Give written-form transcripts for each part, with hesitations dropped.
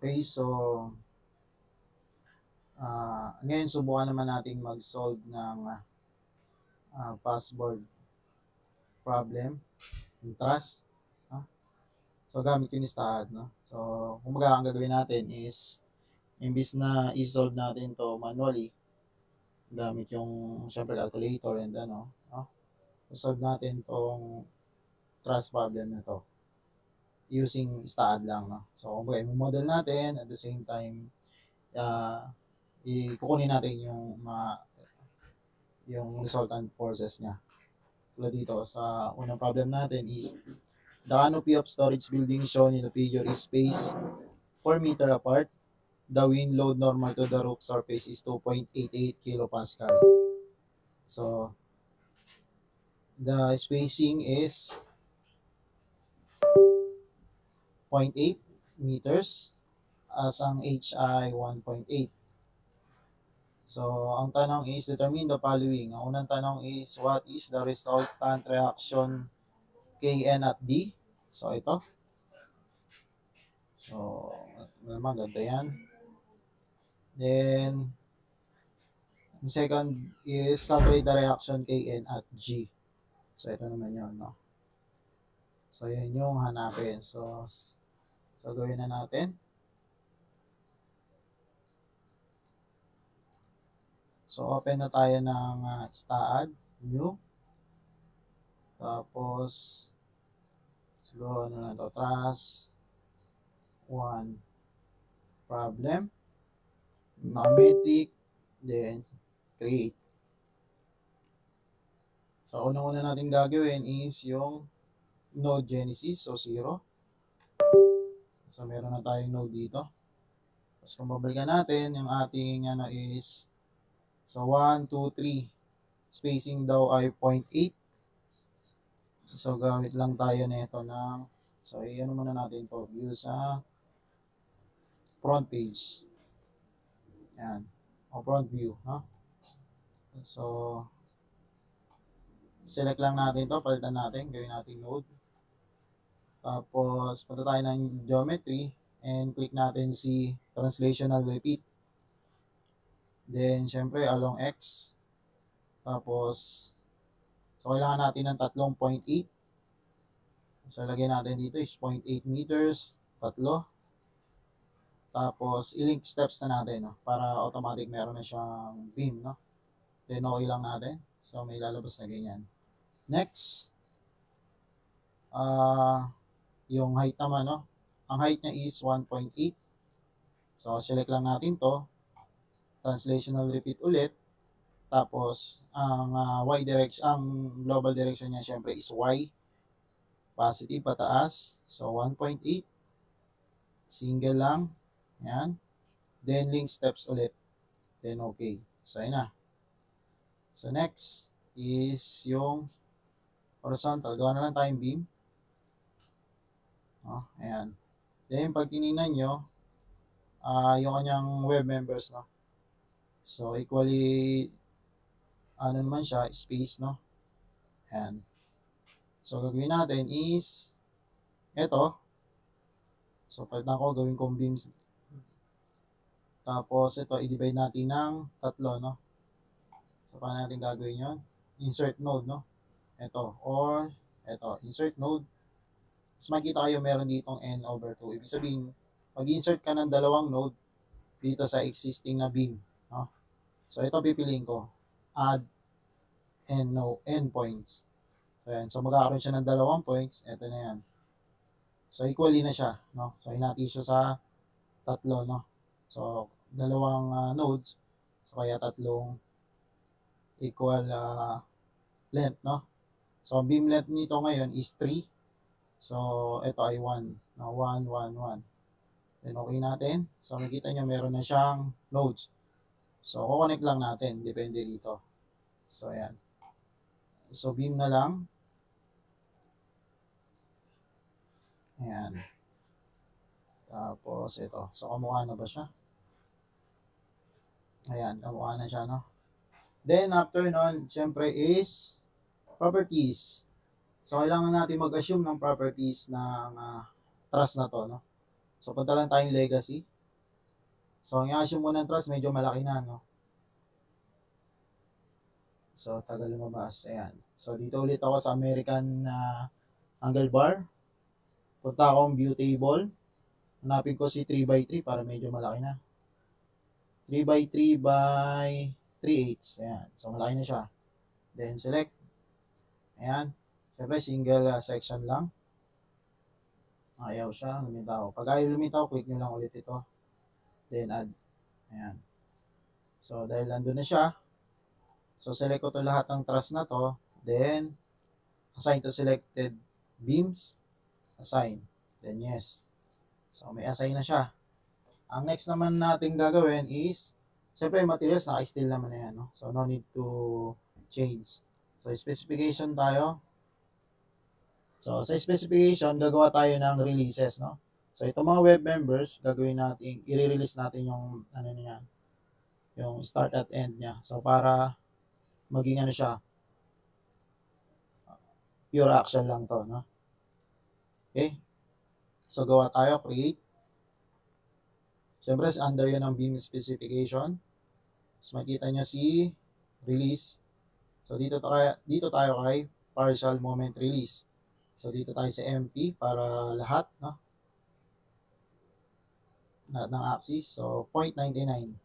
Okay, so ngayon subukan naman nating mag-solve ng password problem, yung trust. So gamit yung listahan, no? So kumbaga ang gagawin natin is imbis na i-solve natin to manually gamit yung syempre calculator and no? Solve natin tong trust problem na to using staad lang, no? So kumbaga i-model natin at the same time kukunin natin yung resultant forces niya. Tulad dito sa unang problem natin is the canopy of storage building shown in the figure is spaced 4 meter apart. The wind load normal to the roof surface is 2.88 kilopascal. So the spacing is 0.8 meters as ang H ay 1.8. So, ang tanong is, determine the following. Ang unang tanong is, what is the resultant reaction Kn at D? So, ito. So, naman, ganda yan. Then, the second is, calculate the reaction Kn at G. So, ito naman yun, no? So, yun yung hanapin. So gawin na natin. So, open na tayo ng staad, new. Tapos, siguro ano na to, trust 1 problem, metric, then create. So, unang-una natin gagawin is yung node genesis, so 0. So, meron na tayong node dito. Tapos, kung babalikan natin, yung ating is, so 1, 2, 3, spacing daw ay 0.8. So, gamit lang tayo nito ng, so, iyan muna natin to, view sa front page. Yan. O front view, no? So, select lang natin to, palitan natin, gawin natin node. Tapos, punta tayo ng geometry and click natin si translational repeat. Then, syempre, along X. Tapos, so, kailangan natin ng 3.8. So, lagyan natin dito is 0.8 meters, 3. Tapos, i-link steps na natin, no? Para automatic meron na siyang beam, no? Then, okay lang natin. So, may lalabas na ganyan. Next, yung height naman, no? Ang height niya is 1.8. So, select lang natin to. Translational repeat ulit. Tapos, ang y direction, ang global direction niya syempre is y. Positive pataas. So, 1.8. Single lang. Yan. Then, link steps ulit. Then, okay. So, yun na. So, next is yung horizontal. Gawa na lang tayong beam. Ayan. Then, pag tinignan nyo, yung kanyang web members, no? So, equally, ano naman siya, space, no? Ayan. So, gagawin natin is, ito. So, palitan ko, gawin kong beams. Tapos, ito, i-divide natin ng 3, no? So, paano natin gagawin yun? Insert node, no? Ito, or, ito, insert node. Tapos, makikita kayo, meron ditong n/2. Ibig sabihin, mag-insert ka ng 2 node dito sa existing na beam, no? So, ito pipiliin ko. Add n points. So, yan. So, magkakaroon siya ng 2 points. Ito na yan. So, equally na siya, no? So, hinati siya sa 3, no? So, 2 nodes. So, kaya 3 equal length, no? So, beam length nito ngayon is 3. So, ito ay 1. No? 1, 1, 1. Then, okay natin. So, makikita nyo, meron na siyang nodes. So, kukonect lang natin. Depende dito. So, ayan. So, beam na lang. Ayan. Tapos, ito. So, kamukha na ba siya? Ayan, kamukha na siya, no? Then, after nun, syempre is properties. So, kailangan natin mag-assume ng properties ng trust na to, no? So, punta lang tayong legacy. So, ang i-assume mo ng thrust, medyo malaki na, no? So, tagal lumabas. Ayan. So, dito ulit ako sa American angle bar. Punta akong view table. Hanapin ko si 3x3 para medyo malaki na. 3x3 by 3/8. Ayan. So, malaki na siya. Then, select. Ayan. Siyempre, single section lang. Ayaw siya. Lumitaw. Pag ayaw lumitaw, click nyo lang ulit ito. Then, add. Ayan. So, dahil nandun na siya, so, select ko to lahat ng truss na to. Then, assign to selected beams. Assign. Then, yes. So, may assign na siya. Ang next naman natin gagawin is, siyempre, materials, naka-steel naman na yan. No? So, no need to change. So, specification tayo. So, sa specification, gagawa tayo ng releases. No? So, itong mga web members, gagawin natin, i-release natin yung, ano niya, yung start at end niya. So, para maging ano siya, pure action lang to, no? Okay? So, gawa tayo, create. Siyempre, under yun ang beam specification. So, makita nyo si release. So, dito tayo kay partial moment release. So, dito tayo sa MP para lahat, no? Lahat ng axis. So, 0.99.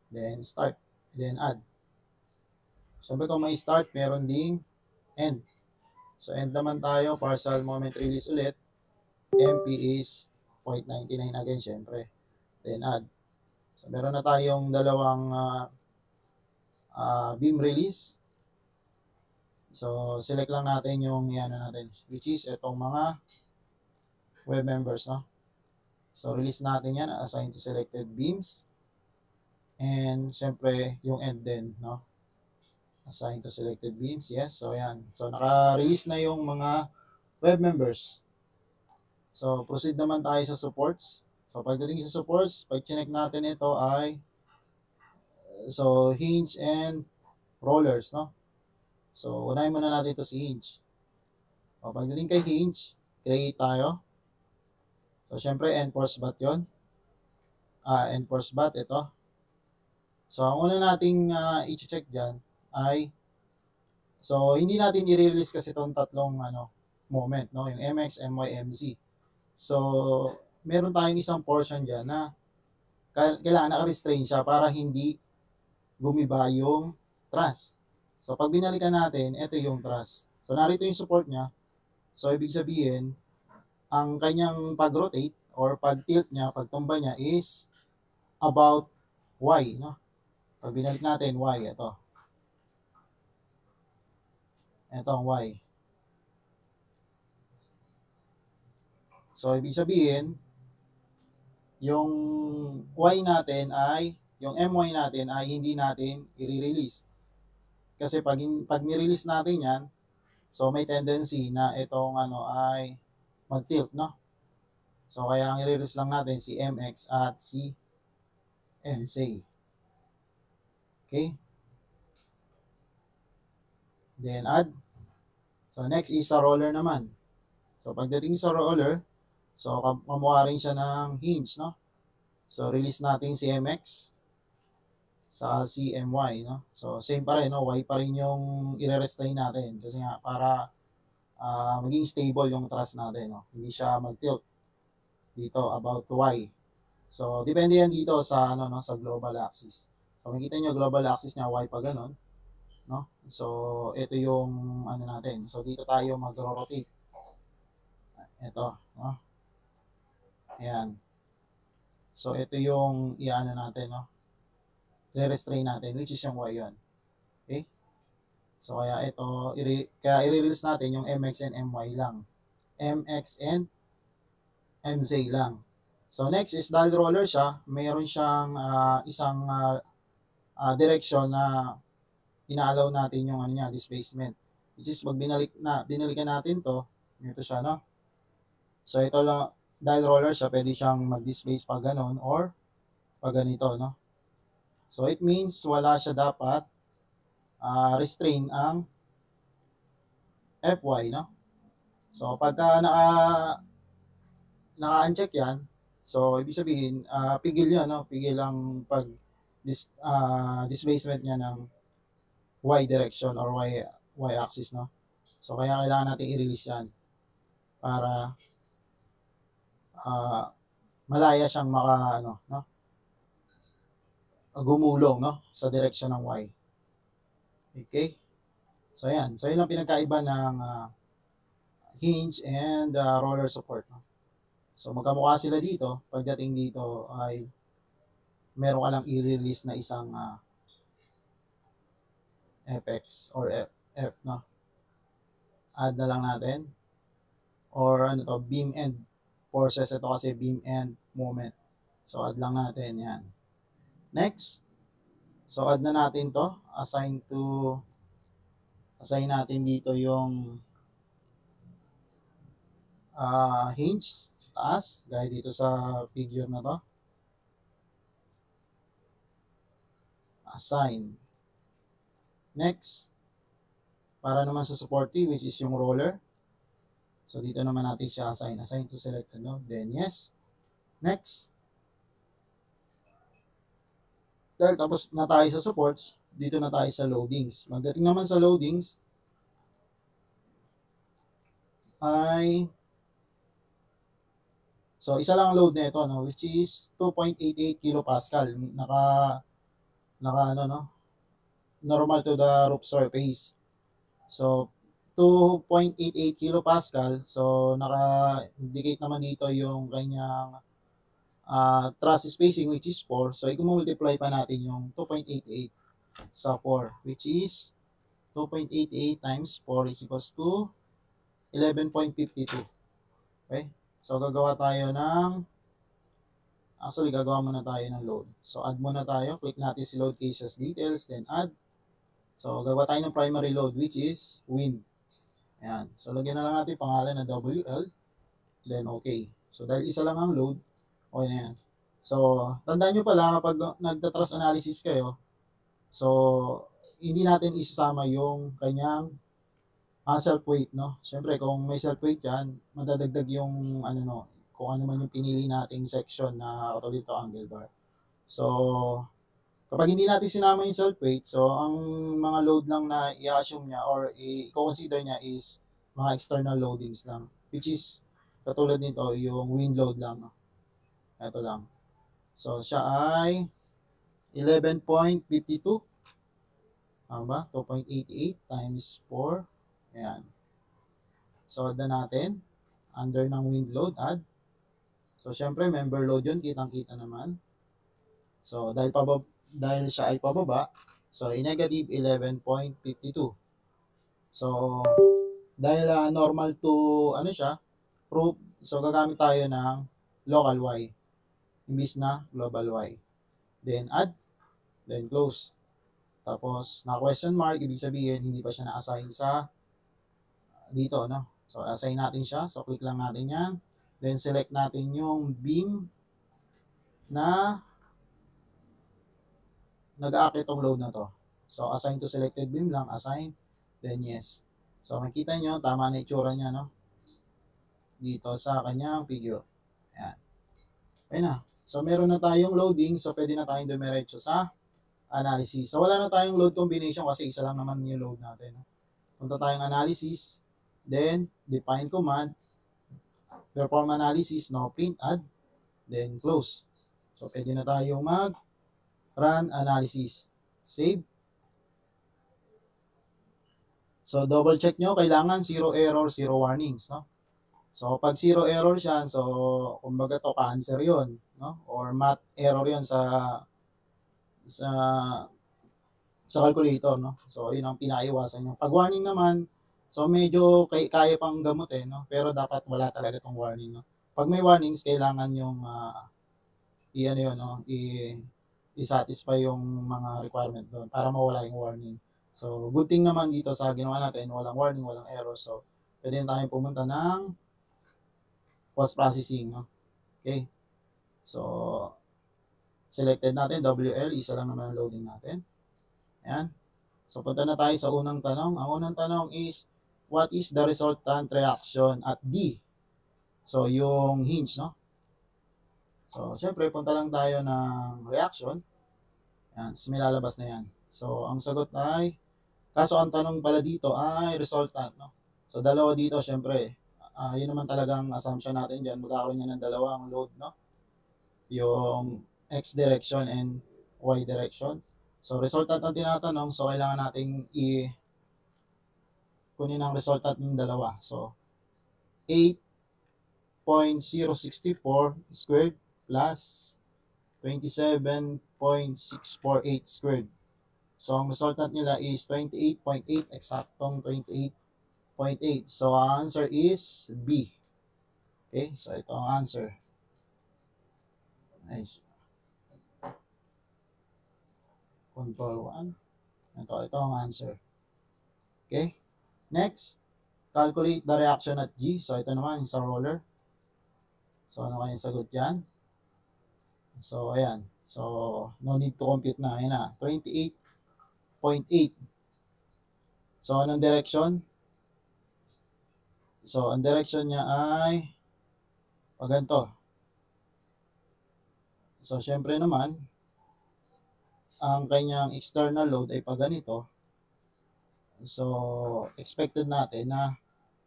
Then, start. Then, add. Siyempre, kung may start, meron ding end. So, end naman tayo, partial moment release ulit. MP is 0.99 again, syempre. Then, add. So, meron na tayong dalawang beam release. So, select lang natin yung yan natin, which is itong mga web members, no? So, release natin yan, assign to selected beams. And, syempre, yung end din, no? Assign to selected beams, yes. So, yan. So, naka-release na yung mga web members. So, proceed naman tayo sa supports. So, pagdating sa supports, pag chinek natin ito ay so, hinge and rollers, no? So, unahin muna natin ito si hinge. O, pagdating kay hinge, create tayo. So, syempre, enforce bat yun. Enforce bat, ito. So, ang una nating i-check dyan ay so, hindi natin i-release kasi itong tatlong moment, no? Yung MX, MY, MZ. So, meron tayong isang portion dyan na kailangan naka-restrain siya para hindi gumiba yung truss. So, pag binalikan natin, ito yung truss. So, narito yung support niya. So, ibig sabihin, ang kanyang pag-rotate or pag-tilt niya, pagtumba niya is about Y, no? Pag binalik natin, Y, ito. Ito ang Y. So, ibig sabihin, yung Y natin ay, yung MY natin ay hindi natin i-release. Kasi pag ni-release natin yan, so may tendency na itong ay mag-tilt, no? So, kaya ang i-release lang natin si MX at si NC. Okay? Then, add. So, next is sa roller naman. So, pagdating sa roller, so, kamukha rin siya ng hinge, no? So, release natin si MX sa CMY, no? So, same pa rin, no? Y pa rin yung i-restrain natin. Kasi nga, para maging stable yung truss natin, no? Hindi siya mag-tilt dito about Y. So, depende yan dito sa, no, sa global axis. So, makikita nyo, global axis niya, Y pa ganun, no? So, ito yung, natin. So, dito tayo mag-rotate. Ito, no? Ayan. So, ito yung, natin, no? Re-restrain natin, which is yung Y yun. Okay? So, kaya ito, i-release natin yung MX and MY lang. MX and MZ lang. So, next is dial roller siya. Mayroon siyang isang direction na inaalaw natin yung displacement. Which is, pag binalikan natin to, ito siya, no? So, ito lang, dial roller siya, pwede siyang mag-displace pag ganon or pag ganito, no? So, it means wala siya dapat restrain ang FY, no? So, pagka naka-uncheck yan, So, ibig sabihin, pigil yun, no? Pigil ang displacement niya ng y direction or y axis, no? So, kaya kailangan natin i-release yan para malaya siyang ano, no? Gumulong, no? Sa direction ng y. Okay? So, yan. So, yun ang pinagkaiba ng hinge and roller support, no? So, magkamukha sila dito. Pagdating dito ay meron ka lang i-release na isang FX or F, no? Add na lang natin. Or ano to, beam end forces. Ito kasi beam end moment. So, add lang natin yan. Next. So, add na natin to. Assign natin dito yung hinge sa taas. Gaya dito sa figure na to. Assign. Next. Para naman sa supportive, which is yung roller. So, dito naman natin siya assign. Assign to select, ano. Then, yes. Next. Dahil tapos na tayo sa supports, dito na tayo sa loadings. Magdating naman sa loadings, ay, so, isa lang ang load nito, no, which is 2.88 kilopascal. Ano, no, normal to the roof surface. So, 2.88 kilopascal. So, naka-indicate naman dito yung kanyang truss spacing, which is 4. So, i-multiply pa natin yung 2.88 sa 4, which is 2.88 times 4 is equals to 11.52. Okay? So, gagawa muna tayo ng load. So, add muna tayo. Click natin si load cases details, then add. So, gagawa tayo ng primary load, which is wind. Ayan. So, lagyan na lang natin pangalan na WL. Then, okay. So, dahil isa lang ang load, okay na yan. So, tandaan nyo pala, kapag nagta-truss analysis kayo, so, hindi natin isasama yung kanyang self-weight, no? Siyempre, kung may self-weight yan, madadagdag yung, ano, no, kung ano man yung pinili nating section na katulad ito, angle bar. So, kapag hindi natin sinama yung self-weight, so, ang mga load lang na i-assume niya or i-consider niya is mga external loadings lang, which is, katulad nito, yung wind load lang, no? Ito lang. So, siya ay 11.52. Tama ba? 2.88 times 4. Ayan. So, add na natin. Under ng wind load, add. So, syempre, member load yun. Kitang-kita naman. So, dahil siya ay pababa, so, i-negative 11.52. So, dahil normal to, ano siya, proof, so, gagamit tayo ng local Y. Imbis na global Y. Then, add. Then, close. Tapos, na-question mark, ibig sabihin, hindi pa siya na-assign sa dito, no? So, assign natin siya. So, click lang natin yan. Then, select natin yung beam na nag-aakit tong load na to. So, assign to selected beam lang. Assign. Then, yes. So, makita nyo, tama na itsura niya, no? Dito sa kanyang figure. Ayan. Okay na. So, meron na tayong loading. So, pwede na tayong dumiretso sa analysis. So, wala na tayong load combination kasi isa lang naman yung load natin. No? Punta tayong analysis. Then, define command, perform analysis, no, print, add, then close. So, pwede na tayo mag-run analysis. Save. So, double check nyo, kailangan 0 error, 0 warnings, no? So, pag 0 error siya, so, kumbaga to, cancer yon, no? Or math error yon sa calculator, no? So, yun ang pinaiwasan nyo. Pag warning naman, so, medyo kaya pang gamutin, no? Pero dapat wala talaga tong warning, no? Pag may warnings, kailangan yung i-satisfy yung mga requirement doon para mawala yung warning. So, good thing naman dito sa ginawa natin, walang warning, walang error. So, pwede na tayong pumunta ng post-processing, no? Okay. So, selected natin, WL, isa lang naman ang loading natin. Ayan. So, punta na tayo sa unang tanong. Ang unang tanong is, what is the resultant reaction at D? So, yung hinge, no? So, syempre, punta lang tayo ng reaction. Yan, tapos may lalabas na yan. So, ang sagot ay, kaso ang tanong pala dito ay resultant, no? So, dalawa dito, syempre, yun naman talagang assumption natin dyan, magkakaroon yan ng dalawang load, no? Yung X direction and Y direction. So, resultant ang tinatanong, so kailangan nating kunin ang resultant ng dalawa. So, 8.064 squared plus 27.648 squared. So, ang resultant nila is 28.8, eksaktong 28.8. So, ang answer is B. Okay, so ito ang answer. Nice. Control 1. Ito ang answer. Okay, next, calculate the reaction at G. So, ito naman sa roller. So, ano kayong sagot yan? So, ayan. So, no need to compute na. Ayan na, 28.8. So, anong direction? So, ang direction niya ay ganito. So, syempre naman, ang kanyang external load ay ganito. So, expected natin na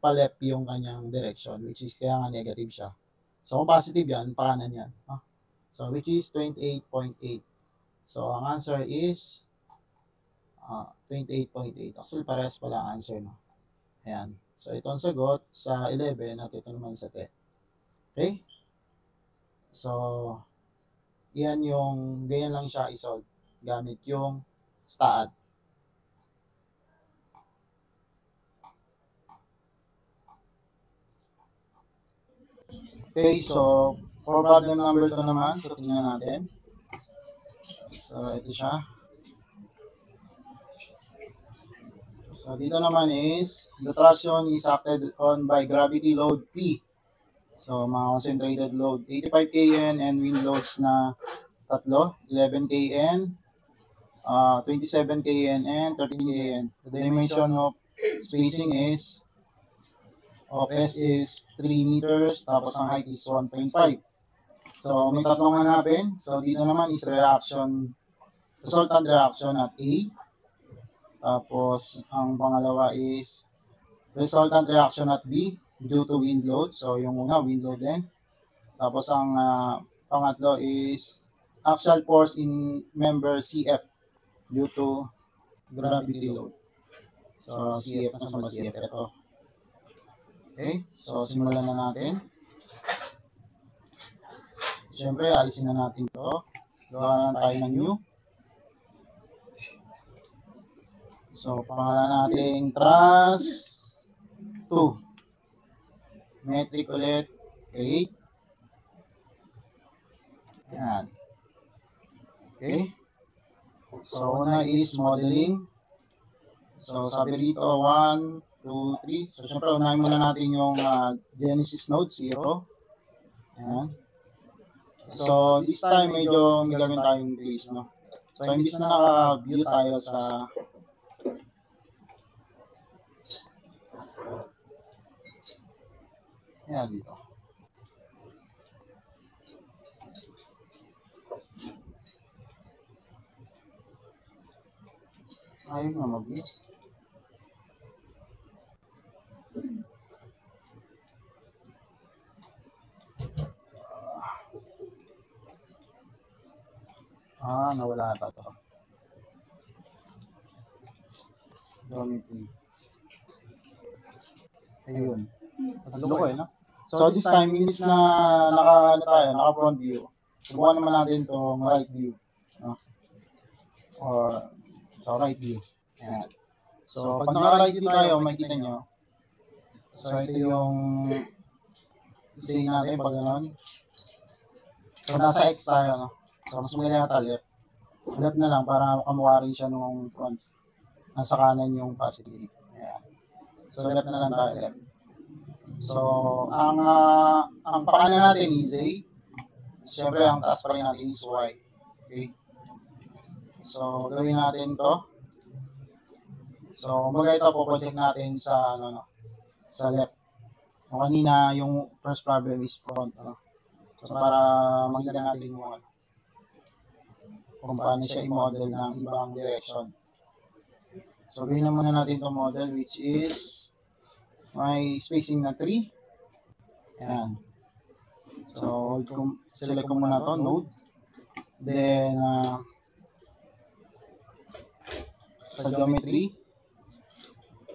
pa-left yung kanyang direction, which is kaya nga negative siya. So, kung positive yan, pakanan yan. So, which is 28.8. So, ang answer is 28.8. Actually, parehas pala ang answer, no? Ayan. So, ito ang sagot sa 11 at ito naman sa 10. Okay? So, yan yung, ganyan lang siya isolve gamit yung STAAD. Okay, so, for problem number 2 naman, so tingnan natin. So, ito siya. So, dito naman is, the traction is acted on by gravity load P. So, mga concentrated load, 85 kN and wind loads na tatlo, 11 kN, 27 kN, and 13 kN. The dimension of spacing is, of S is 3 meters, tapos ang height is 1.5. So, may tatlong hanapin. So, dito naman is reaction, resultant reaction at A. Tapos, ang pangalawa is resultant reaction at B due to wind load. So, yung una, wind load din. Tapos, ang pangatlo is axial force in member CF due to gravity load. So, CF na sa CF. Ito. Okay? So, simulan na natin. Siyempre, alisin na natin ito. Gawa na tayo ng new. So, pangalan natin trans 2. Metric ulit. Create. Ayan. Okay. So, una is modeling. So, sabi dito, 1, 2, 3. So, syempre, unahin muna natin yung Genesis node, 0. Ayan. So, this time, medyo may gawin tayong increase, no? So, imbis na naka-view tayo sa ayan dito. Ayaw nga mag-view. Nawala ata ito. Geometry. Ayun. Tatlo ko no? So, this time, inis na naka-front view. Subukan naman natin itong right view. No? Or, so, right view. Ayan. So, pag naka-right view tayo, makikita nyo. So, ito yung say natin pag gano'n. So, nasa X tayo, no? So, mas maganda yata left. Left na lang para kamukha rin siya nung front. Nasa kanan yung positive. Ayan. So, left na lang tayo, left. So, ang pakanan natin is A. Siyempre, ang taas pa rin natin is Y. Okay? So, gawin natin to. So, kumbaga ito, po-project natin sa, sa left. O kanina, yung first problem is front. So, para makita natin yung kung paano siya i-model ng ibang direction. So, gawin na muna natin itong model, which is may spacing na 3. Ayan. So, select ko muna ito, nodes. Then, sa geometry,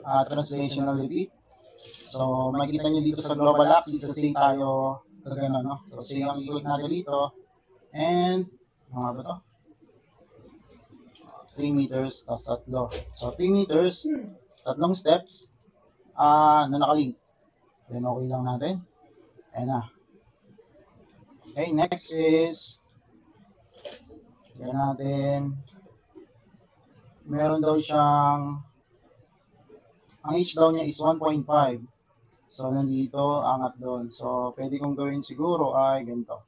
translational repeat. So, makikita nyo dito sa global axis, sa say tayo gagano, no? So, say ang i-click natin dito. And, mga ba ito? 3 meters, tapos 3. So, 3 meters, 3 steps, na nakalink. Then, okay lang natin. Ayan na. Okay, next is, yan natin, meron daw siyang, ang H daw niya is 1.5. So, nandito, angat doon. So, pwede kong gawin siguro ay ganito.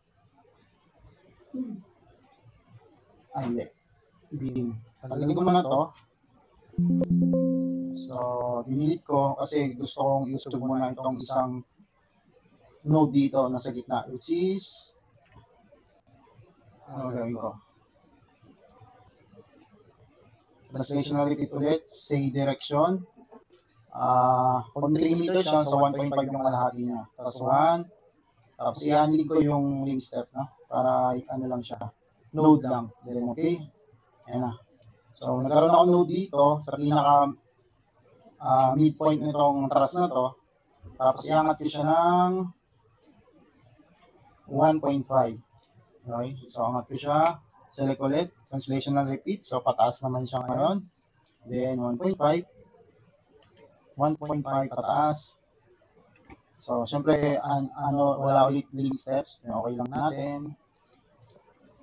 Ay, hindi. Beam. Tagalagin ko muna to. So, dinelete ko kasi gusto kong i-usog muna itong isang node dito nasa gitna, which is, ano gawin ko? Translational repeat ulit, say direction. Kung 3 meters siya, so 1.5 yung kalahati niya. Tapos 1, tapos i-unlink ko yung link step, no? Para ano lang siya, node lang. Then, okay. Ayan na. So, nagkaroon ako node dito sa pinaka midpoint nitong truss na to. Tapos, iangat ko siya ng 1.5. Okay? So, angat ko siya. Select ulit. Translational repeat. So, pataas naman siya ngayon. Then, 1.5. 1.5 pataas. So, syempre, wala ulit link steps. Then, okay lang natin.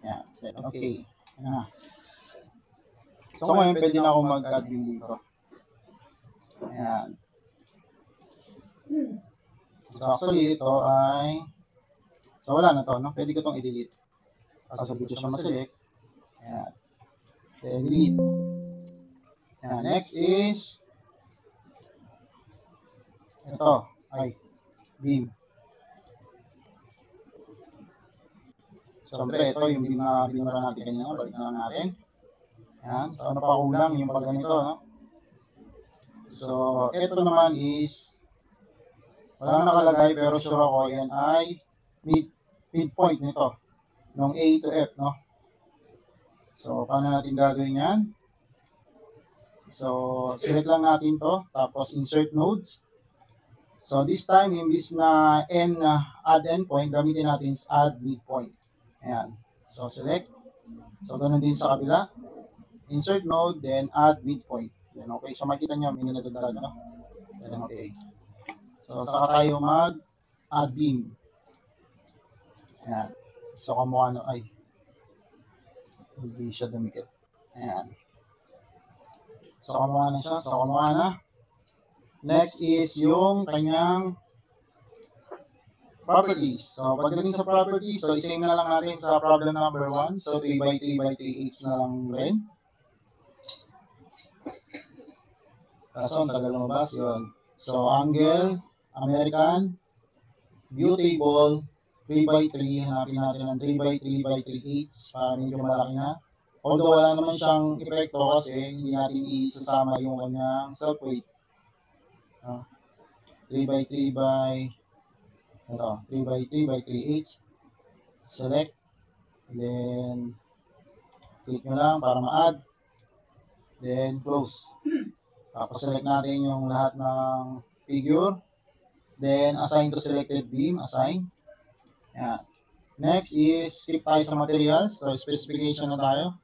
Yan. Then, okay. Yan na. So, ngayon, pwede na ako mag-add yung dito. Ayan. So, actually, ito ay, so, wala na to, no? Pwede ko itong i-delete. Kasi dito siya ma-select. Ayan. Then, delete. Ayan. Next is, ito, ay, beam. So, syempre, ito yung beam na binura natin kanina. Balik na lang natin. Ayan. So, ano pa kulang yung pag ganito, no? So, ito naman is, wala nakalagay, pero sure ako, yan ay midpoint nito, ng A to F, no? So, paano natin gagawin yan? So, select lang natin to, tapos insert nodes. So, this time, imbis na add endpoint, gamitin natin is add midpoint. Ayan. So, select. So, ganun din sa kabila. Insert node, then add midpoint. Then, okay. So, makita nyo, may nadagdag, no? Then, okay. So, saka tayo mag-add beam. Ayan. So, kamukha na, ay, hindi siya dumikit. Ayan. So, kamukha na siya. So, kamukha na. Next is yung kanyang properties. So, pagdating sa properties, so, isame na lang natin sa problem number 1. So, 3x3x na lang rin. Kaso, ang tagal lumabas yun. So, angle, American, view table, 3x3. Hanapin natin ng 3x3x3 para medyo malaki na. Although, wala naman siyang epekto kasi hindi natin isasama yung kanyang self-weight. 3x3x3h. Select. Then, click nyo lang para ma-add. Then, close. Tapos, select natin yung lahat ng figure. Then, assign to selected beam. Assign. Yan. Next is, skip tayo sa materials. So, specification na tayo.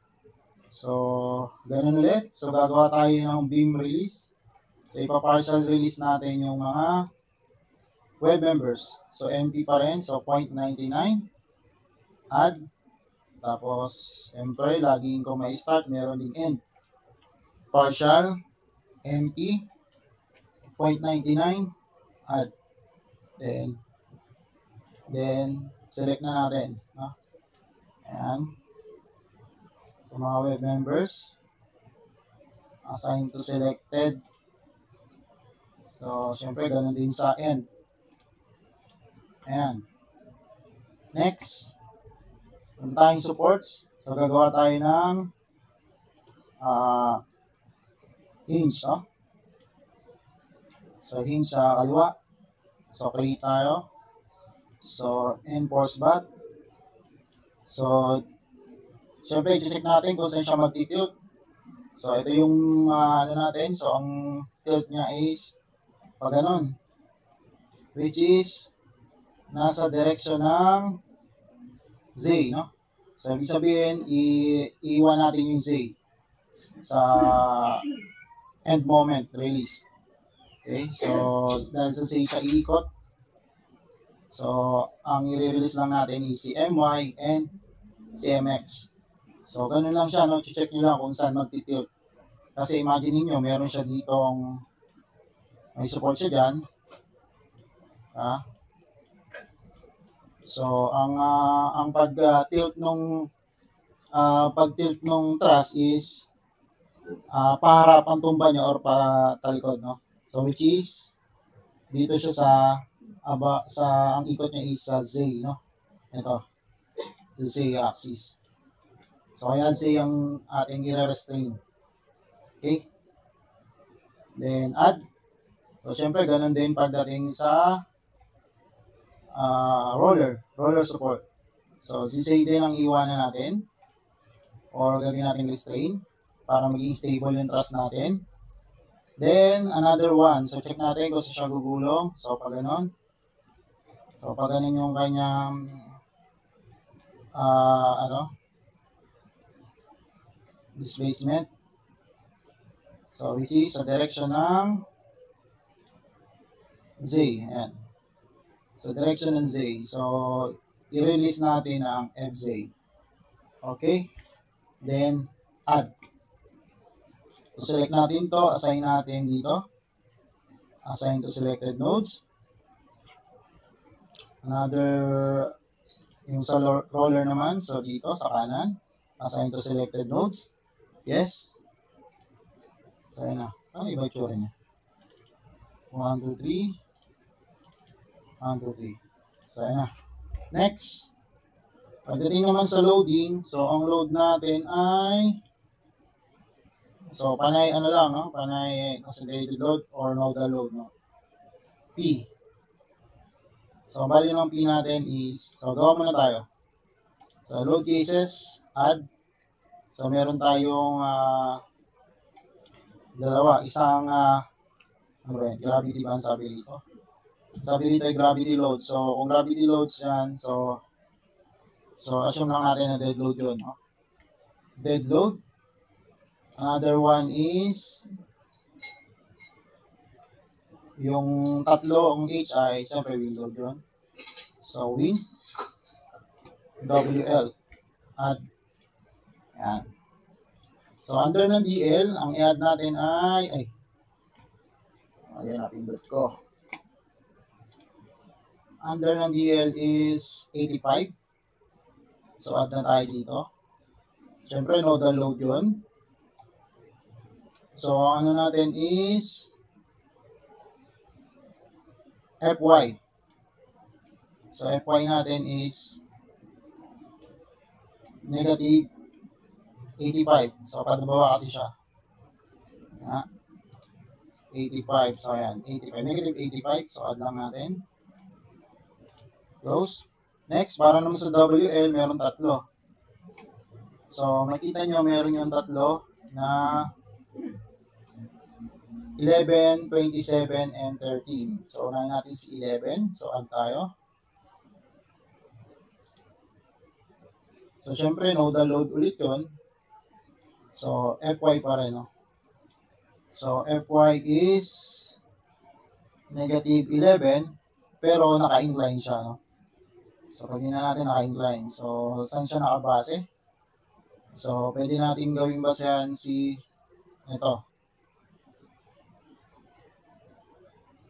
So, ganun ulit. So, gagawa tayo ng beam release. So, ipa-partial release natin yung mga web members. So, MP pa rin. So, 0.99. Add. Tapos, siyempre, laging kung may start, meron ding end. Partial. MP. 0.99. Add. Then, select na natin. No? Ayan. Yung mga web members. Assign to selected. So, syempre, ganun din sa end. Ayan. Next, meron tayong supports. So, gagawa tayo ng hinge, no? So, hinge sa kaliwa. So, create tayo. So, enforce back. So, syempre, i-check natin kung saan siya magtitilt. So, ito yung ano natin. So, ang tilt niya is pag ganun. Which is nasa direction ng Z, no? So, ibig sabihin, iiwan natin yung Z sa end moment release. Okay? So, dahil sa Z siya iikot, so, ang i-release lang natin is si MY and si MX. So, ganun lang siya, no? Check nyo lang kung saan magtitilt. Kasi imagine niyo meron siya ditong, may support siya dyan. So, ang pag-tilt nung truss is paharap ang tumba niya or patalikod, no? So, which is dito siya sa ang ikot niya is sa Z, no? Ito, sa Z axis. So, ayan Z ang ating i-restrain. Okay? Then, add. So, syempre, ganun din pagdating sa roller support. So, si Z din ang iwanan natin or gagawin natin restrain para maging stable yung truss natin. Then, another one. So, check natin kung saan siya gugulong. So, pag ganon. So, pag ganon yung kanyang displacement. So, which is sa direction ng Z. Ayan. Sa direction ng Z. So, i-release natin ang FZ. Okay? Then, add. So, select natin to. Assign natin dito. Assign to selected nodes. Another, yung sa roller naman. So, dito sa kanan. Assign to selected nodes. Yes. So, ayan na. Ano iba itsura niya? 1, 2, 3. 1, 2, 3. So, ayan na. Next. Pagdating naman sa loading, so, ang load natin ay, so, panay ano lang, no? Panay concentrated load or nodal load, no? P. So, ang value ng P natin is, so, gawa muna tayo. So, load cases, add. So, meron tayong dalawa. Isang, ano ba yan? Gravity ba ang sabi dito? Sabi dito ay gravity load. So, kung gravity loads yan, so assume lang natin na dead load yun. No? Dead load. Another one is yung tatlo, ang H ay siyempre wing load yun. So, wing WL. Add. Yan. So, under ng DL, ang i-add natin ay ayan na, pindot ko. Under ng DL is 85. So, add na tayo dito. Siyempre, nodal load yun. So, ano natin is FY. So, FY natin is negative 85. So, padabawa kasi siya. 85. So, ayan. 85. Negative 85. So, add lang natin. Close. Next, para naman sa WL, meron tatlo. So, makita nyo, meron yung tatlo na 11, 27, and 13. So, unahin natin si 11. So, add tayo. So, syempre, nodal load ulit yun. So, FY pa rin, no? So, FY is negative 11, pero naka-incline siya, no? So, pwede na natin naka-incline. So, saan siya nakabase? So, pwede natin gawing basehan si ito.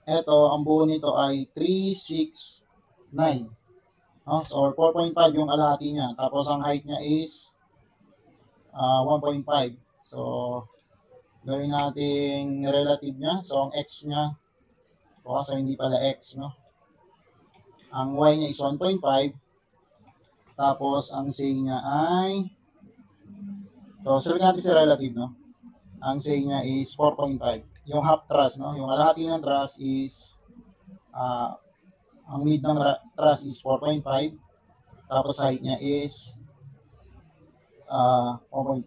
Ito, ang buo nito ay 369. No? So, 4.5 yung kalahati niya. Tapos, ang height niya is 1.5. So, gawin natin relative niya. So, ang x niya, so hindi pala x, no? Ang y niya is 1.5. Tapos, ang say niya ay, so, select natin si relative, no? Ang say niya is 4.5. Yung half thrust, no? Yung kalahati ng thrust is, ang mid ng thrust is 4.5. Tapos, height niya is 4.5.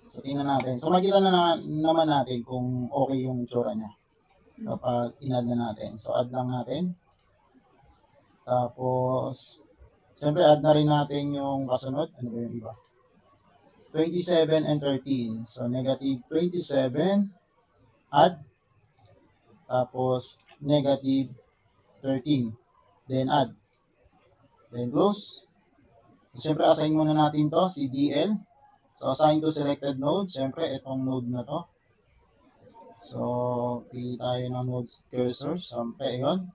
So, tingnan natin. So, makikita na naman natin kung okay yung itsura niya kapag in-add na natin. So, add lang natin. Tapos, siyempre, add na rin natin yung kasunod. Ano ba yung iba? 27 and 13. So, negative 27, add. Tapos, negative 13. Then, add. Then, close. So, siyempre, assign muna natin to si DL. So, assign to selected node. Siyempre, itong node na to. So, pili tayo ng node cursor. Siyempre, yun.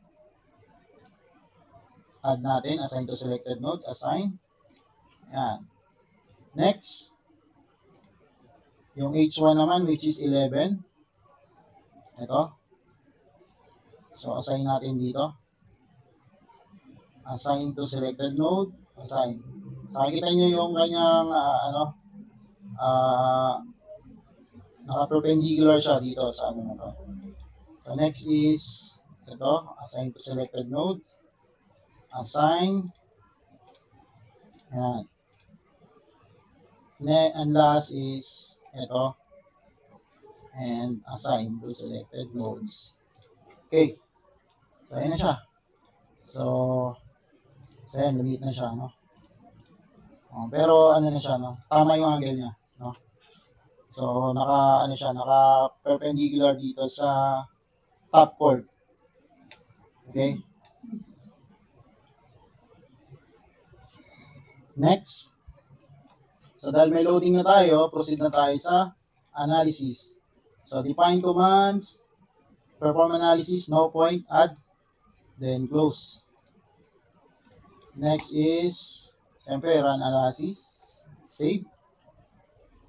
Add natin. Assign to selected node. Assign. Ayan. Next. Yung H1 naman, which is 11. Ito. So, assign natin dito. Assign to selected node. Assign. So, nakikita nyo yung kanyang, naka-perpendicular siya dito sa ano na to. So, next is, ito, assign to selected nodes. Assign. Ayan. And last is, ito. And assign to selected nodes. Okay. So, ayan na siya. So ayan, lumit na siya, no? Pero, ano na siya, no? Tama yung angle niya, no? So, naka-perpendicular dito sa top chord. Okay? Next. So, dahil may loading na tayo, proceed na tayo sa analysis. So, define commands, perform analysis, no point, add, then close. Next is, siyempre, run analysis, save.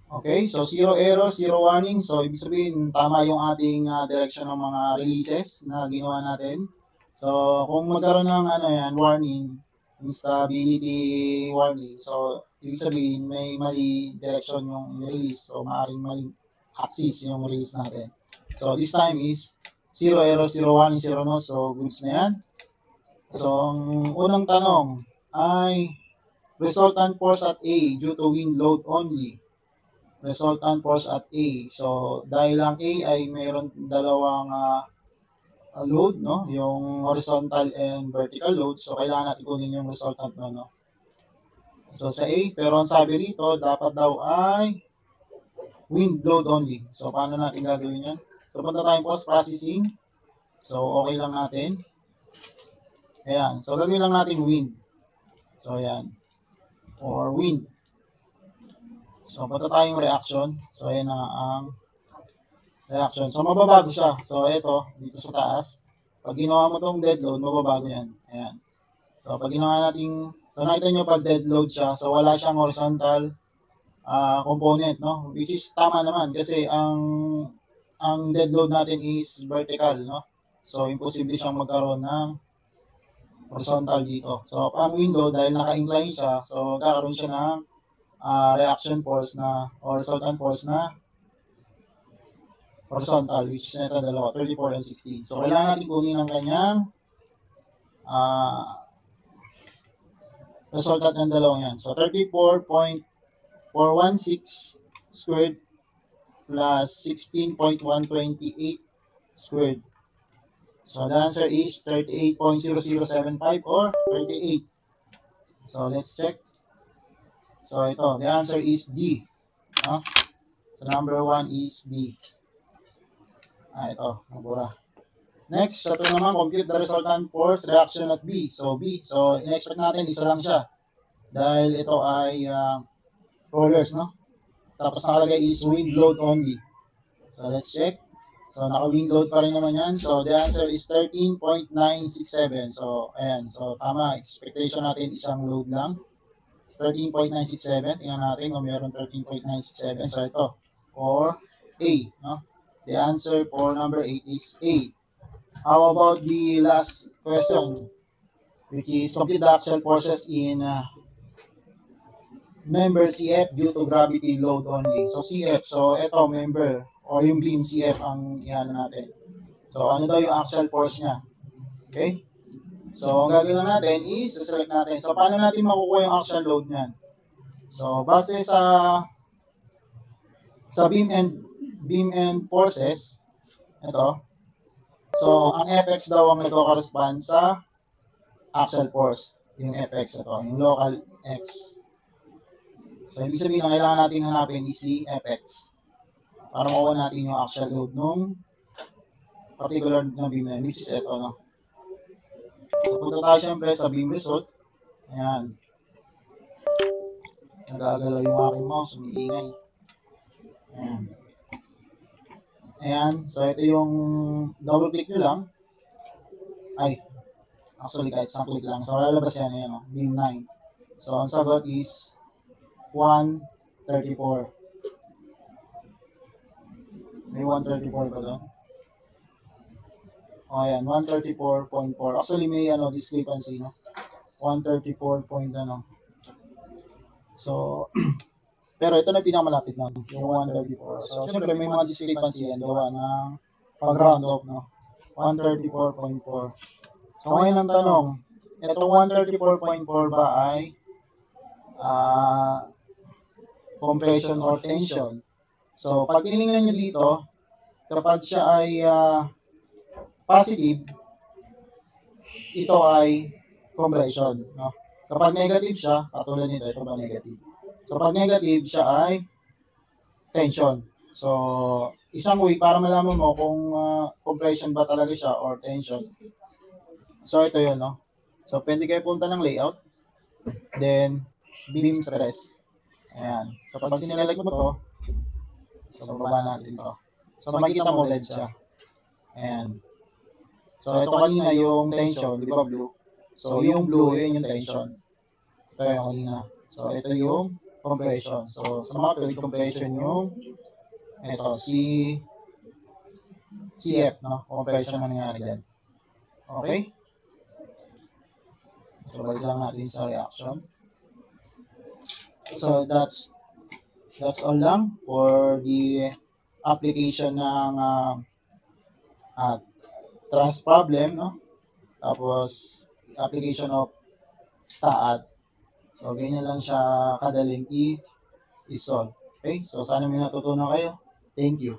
Okay, so 0 error, 0 warning. So, ibig sabihin, tama yung ating direction ng mga releases na ginawa natin. So, kung magkaroon ng warning, instability warning, so, ibig sabihin, may mali direction yung release. So, maaaring mali axis yung release natin. So, this time is 0 error, 0 warning, 0 no. So, goods na yan. So, ang unang tanong ay resultant force at A due to wind load only. Resultant force at A. So, dahil lang A ay mayroon dalawang load, no? Yung horizontal and vertical load. So, kailangan natin kunin yung resultant no? So, sa A, pero ang sabi rito, dapat daw ay wind load only. So, paano natin gagawin yan? So, punta tayong post-processing. So, okay lang natin. Ayan. So, gagawin lang natin wind. So, ayan. Or wind. So, punta tayong reaction. So, ayan na ang reaction. So, mababago siya. So, ito, dito sa taas. Pag ginawa mo itong dead load, mababago yan. Ayan. So, pag ginawa natin, so, nakita nyo pag dead load siya, so, wala siyang horizontal component, no? Which is tama naman kasi ang dead load natin is vertical, no? So, imposible siyang magkaroon ng horizontal dito. So, ang wind load, dahil naka-incline siya, so, kakaroon siya ng reaction force na, or resultant force na horizontal, which is nito dalawa, 34 and 16. So, kailangan natin kunin ang kanyang resultant ng dalawang yan. So, 34.416 squared plus 16.128 squared. So, the answer is 38.0075 or 38. So, let's check. So, ito, the answer is D. No? So, number 1 is D. Ito, nabura. Next, ito naman, compute the resultant force reaction at B. So, B. So, in-expect natin, isa lang siya. Dahil ito ay rollers, no? Tapos, nakalagay is wind load only. So, let's check. So, naka-wind load pa rin naman yan. So, the answer is 13.967. So, ayan. So, tama. Expectation natin isang load lang. 13.967. Tingnan natin kung meron 13.967. So, ito. Or A. No? The answer for number 8 is A. How about the last question? Which is compute the axial forces in member CF due to gravity load only. So CF, so ito member or yung beam CF ang iyan natin. So ano daw yung axial force niya? Okay? So ang gagawin lang natin is select natin. So paano natin makukuha yung axial load niyan? So base sa beam and forces, ito. So ang Fx daw ang nagko-correspond sa axial force, yung Fx ito, yung local x. So, ibig sabihin, ang kailangan natin hanapin is si Fx para makuha natin yung axial load nung particular na beam na, which is ito, no? So, punta tayo syempre sa beam result. Ayan. Nagagalaw yung aking mouse, umiingay. Ayan. Ayan. So, ito yung double click nyo lang. Ay, actually, kahit isang click lang. So, lalabas yan, ayan, no? Beam 9. So, ang sagot is 134. May 134 ba doon? O, ayan, 134.4. Actually, may discrepancy, no? 134 point So, pero ito na pinakamalapit na, yung 134. So, syempre may mga discrepancy yan, gawa ng pag-round off, no? 134.4. So, ngayon ang tanong, itong 134.4 ba ay compression or tension? So, pag tinignan nyo dito, kapag siya ay positive, ito ay compression, no? Kapag negative siya, katulad nito, ito ba negative? So, pag negative siya ay tension. So, isang way para malaman mo kung compression ba talaga siya or tension. So, ito yun, no? So, pwede kayo punta ng layout, then beam stress. Ayan. So, pag sinelect mo to, so, bababa natin to. So, makikita mo red siya. Ayan. So, ito kanina yung tension, di ba blue? So, yung blue, yun yung tension. Ito yung kanina. So, ito yung compression. So, sa mga tuwid, compression yung ito, CF, no? Compression na nangyari dyan. Okay? So, balik lang natin sa reaction. So, that's all lang for the application ng trust problem, no? Tapos, application of STAAD. So, ganyan lang siya kadaling i-solve. Okay? So, sana may natutunan kayo. Thank you.